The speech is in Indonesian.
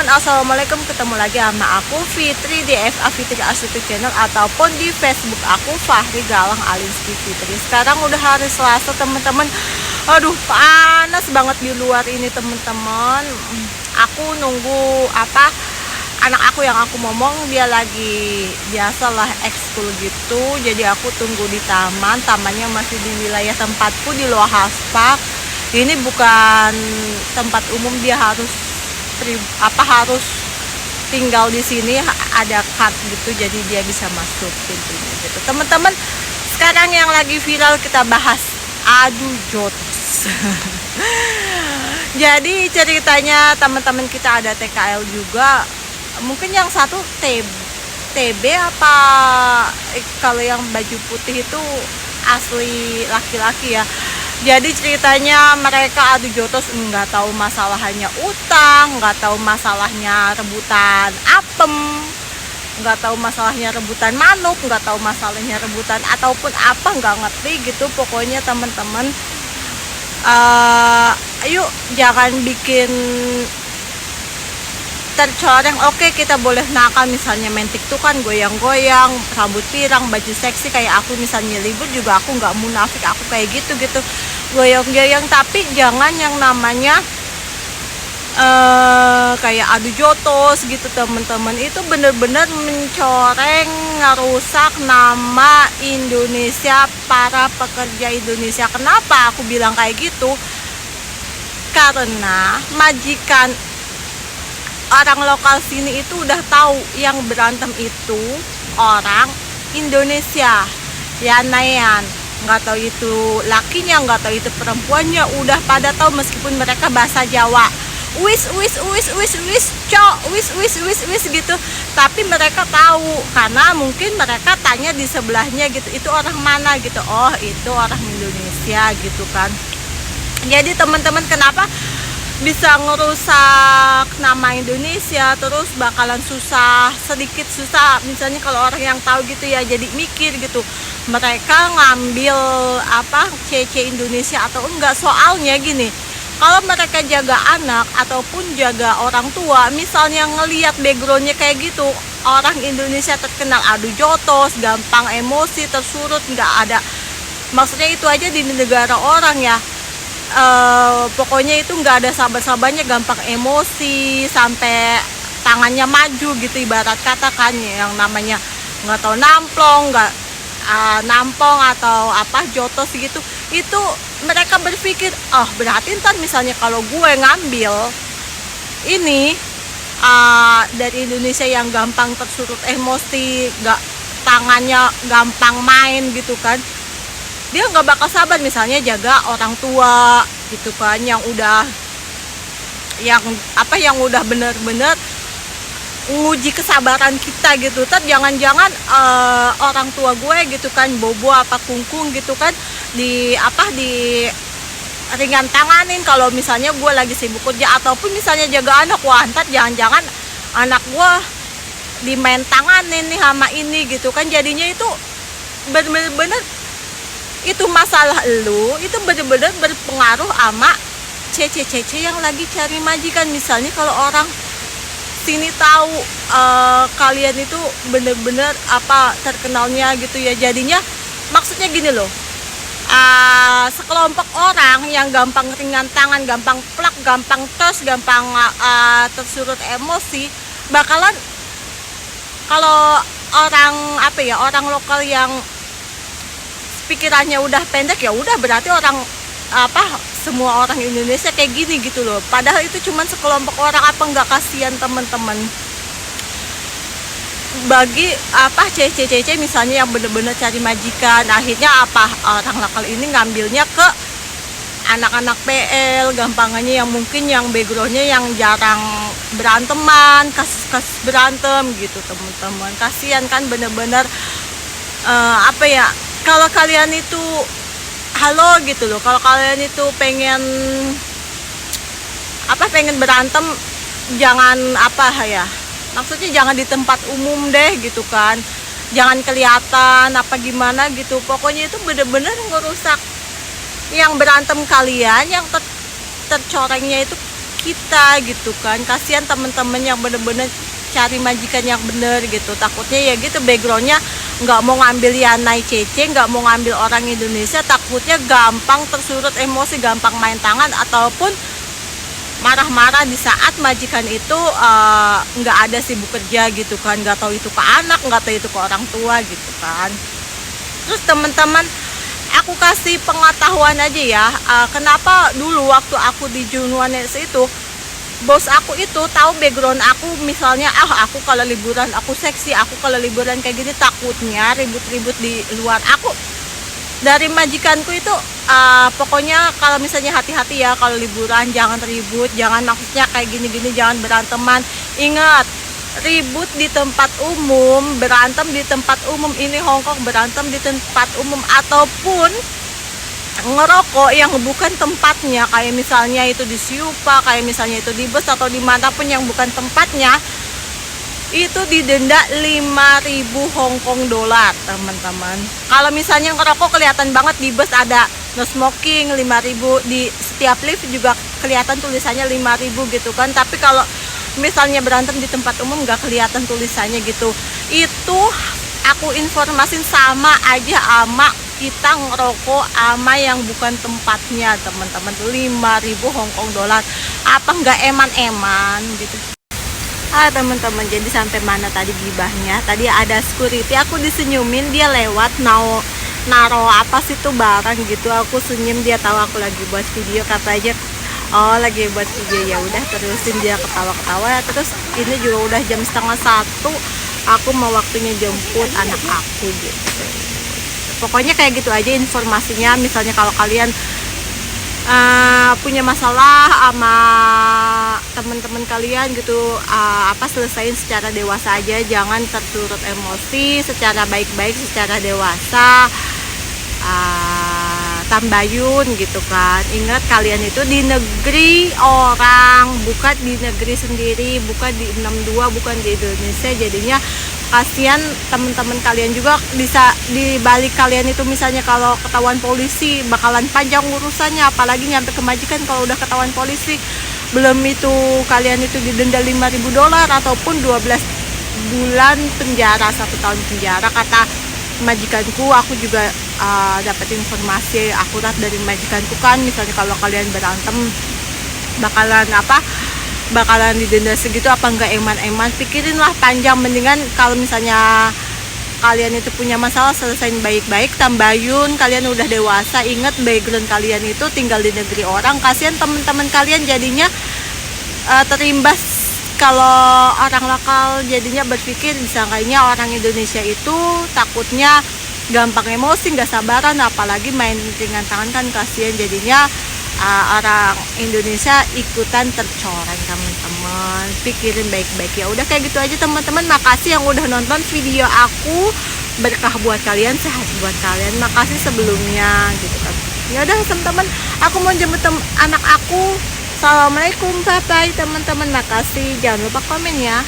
teman-teman, assalamualaikum. Ketemu lagi sama aku Fitri di FA Fitri Astuti Channel ataupun di Facebook aku Fahri Galang Alinski Fitri. Sekarang udah hari Selasa teman-teman. Aduh, panas banget di luar ini teman-teman. Aku nunggu anak aku yang aku ngomong, dia lagi biasalah ekskul gitu. Jadi aku tunggu di tamannya masih di wilayah tempatku di Loa Haspak. Ini bukan tempat umum, dia harus tinggal di sini, ada card gitu, jadi dia bisa masuk pintunya gitu. Teman-teman, sekarang yang lagi viral kita bahas adu jotos. Jadi ceritanya teman-teman kita ada TKL juga, mungkin yang satu TB apa kalau yang baju putih itu asli laki-laki ya. Jadi ceritanya mereka adu jotos, nggak tahu masalahnya utang, nggak tahu masalahnya rebutan apem, nggak tahu masalahnya rebutan manuk, nggak tahu masalahnya rebutan ataupun apa, nggak ngerti gitu. Pokoknya teman-teman, ayo jangan bikin tercoreng. Oke, kita boleh nakal, misalnya main tiktokan, goyang-goyang, rambut pirang, baju seksi kayak aku misalnya libur juga aku nggak munafik, aku kayak gitu goyang-goyang, tapi jangan yang namanya kayak adu jotos gitu teman-teman. Itu bener-bener mencoreng, ngerusak nama Indonesia, para pekerja Indonesia. Kenapa aku bilang kayak gitu? Karena majikan orang lokal sini itu udah tahu yang berantem itu orang Indonesia ya, Nayan. Nggak tahu itu lakinya, nggak tahu itu perempuannya, udah pada tahu meskipun mereka bahasa Jawa. Wis gitu. Tapi mereka tahu karena mungkin mereka tanya di sebelahnya gitu, itu orang mana gitu. Oh, itu orang Indonesia gitu kan. Jadi teman-teman, kenapa bisa ngerusak nama Indonesia, terus bakalan sedikit susah misalnya kalau orang yang tahu gitu ya, jadi mikir gitu mereka ngambil CC Indonesia atau enggak. Soalnya gini, kalau mereka jaga anak ataupun jaga orang tua, misalnya ngelihat backgroundnya kayak gitu, orang Indonesia terkenal adu jotos, gampang emosi, tersurut, nggak ada, maksudnya itu aja di negara orang ya. Pokoknya itu nggak ada sabar-sabarnya, gampang emosi sampai tangannya maju gitu, ibarat kata kan, yang namanya nggak tahu nampong atau jotos gitu. Itu mereka berpikir, oh berarti ntar misalnya kalau gue ngambil ini dari Indonesia yang gampang tersurut emosi, tangannya gampang main gitu kan, dia nggak bakal sabar misalnya jaga orang tua gitu kan, yang udah bener-bener nguji kesabaran kita gitu. Jangan-jangan orang tua gue gitu kan bobo kungkung gitu kan, di ringan tanganin kalau misalnya gue lagi sibuk kerja ataupun misalnya jaga anak. Wah, ntar jangan-jangan anak gue dimain tanganin nih sama ini gitu kan. Jadinya itu bener-bener itu masalah lu itu bener-bener berpengaruh sama cece yang lagi cari majikan. Misalnya kalau orang sini tahu kalian itu bener-bener terkenalnya gitu ya, jadinya maksudnya gini loh, sekelompok orang yang gampang ringan tangan, gampang plak, gampang gampang tersurut emosi, bakalan kalau orang lokal yang pikirannya udah pendek, ya udah berarti semua orang Indonesia kayak gini gitu loh. Padahal itu cuman sekelompok orang. Nggak kasihan teman-teman bagi cece misalnya yang bener-bener cari majikan, akhirnya orang lokal ini ngambilnya ke anak-anak PL, gampangannya yang mungkin yang backgroundnya yang jarang beranteman, kasus berantem gitu teman-teman. Kasihan kan, bener-bener kalau kalian itu halo gitu loh, kalau kalian itu pengen berantem, jangan maksudnya jangan di tempat umum deh gitu kan, jangan kelihatan gimana gitu. Pokoknya itu bener-bener ngerusak yang berantem kalian, yang tercorengnya itu kita gitu kan. Kasihan teman-teman yang bener-bener cari majikan yang bener gitu, takutnya ya gitu backgroundnya nggak mau ngambil Yanai Cece, nggak mau ngambil orang Indonesia, takutnya gampang tersurut emosi, gampang main tangan ataupun marah-marah di saat majikan itu nggak ada sibuk kerja gitu kan, nggak tahu itu ke anak, nggak tahu itu ke orang tua gitu kan. Terus teman-teman, aku kasih pengetahuan aja ya, kenapa dulu waktu aku di Junuanes itu bos aku itu tahu background aku, misalnya aku kalau liburan aku seksi, aku kalau liburan kayak gini, takutnya ribut-ribut di luar. Aku dari majikanku itu pokoknya kalau misalnya hati-hati ya kalau liburan, jangan ribut, jangan maksudnya kayak gini-gini, jangan beranteman. Ingat, ribut di tempat umum, berantem di tempat umum, ini Hongkong, berantem di tempat umum ataupun ngerokok yang bukan tempatnya, kayak misalnya itu di Siupa, kayak misalnya itu di bus atau dimanapun yang bukan tempatnya, itu didenda 5.000 Hongkong dolar teman-teman. Kalau misalnya ngerokok kelihatan banget di bus ada no smoking 5.000, di setiap lift juga kelihatan tulisannya 5.000 gitu kan. Tapi kalau misalnya berantem di tempat umum nggak kelihatan tulisannya gitu. Itu aku informasin sama aja ama kita ngerokok ama yang bukan tempatnya teman-teman. 5.000 Hongkong dolar, apa nggak eman-eman gitu. Teman-teman, jadi sampai mana tadi gibahnya? Tadi ada security, aku disenyumin, dia lewat naro apa sih tuh barang gitu, aku senyum, dia tahu aku lagi buat video, katanya oh lagi buat video, ya udah terusin, dia ketawa-ketawa. Terus ini juga udah jam 12:30, aku mau waktunya jemput anak aku gitu. Pokoknya kayak gitu aja informasinya. Misalnya kalau kalian punya masalah sama teman-teman kalian gitu, selesain secara dewasa aja, jangan terturut emosi, secara baik-baik, secara dewasa, tambayun gitu kan. Ingat, kalian itu di negeri orang, bukan di negeri sendiri, bukan di 62, bukan di Indonesia. Jadinya kasihan teman-teman kalian juga, bisa dibalik kalian itu misalnya kalau ketahuan polisi bakalan panjang urusannya, apalagi nyampe ke majikan kalau udah ketahuan polisi. Belum itu kalian itu didenda 5.000 dolar ataupun 12 bulan penjara, 1 tahun penjara kata majikanku. Aku juga dapat informasi akurat dari majikanku kan, misalnya kalau kalian berantem bakalan didenda segitu, apa enggak eman-eman, pikirinlah panjang. Mendingan kalau misalnya kalian itu punya masalah, selesain baik-baik, tambayun, kalian udah dewasa. Ingat, background kalian itu tinggal di negeri orang, kasihan teman-teman kalian jadinya terimbas. Kalau orang lokal jadinya berpikir disangkanya orang Indonesia itu takutnya gampang emosi, nggak sabaran, apalagi main ringan tangan kan, kasihan jadinya orang Indonesia ikutan tercoreng. Teman-teman, pikirin baik-baik ya. Udah kayak gitu aja teman-teman. Makasih yang udah nonton video aku, berkah buat kalian, sehat buat kalian. Makasih sebelumnya gitu kan. Ya udah teman-teman, aku mau jemput anak aku. Assalamualaikum, bye bye teman-teman. Makasih, jangan lupa komen ya.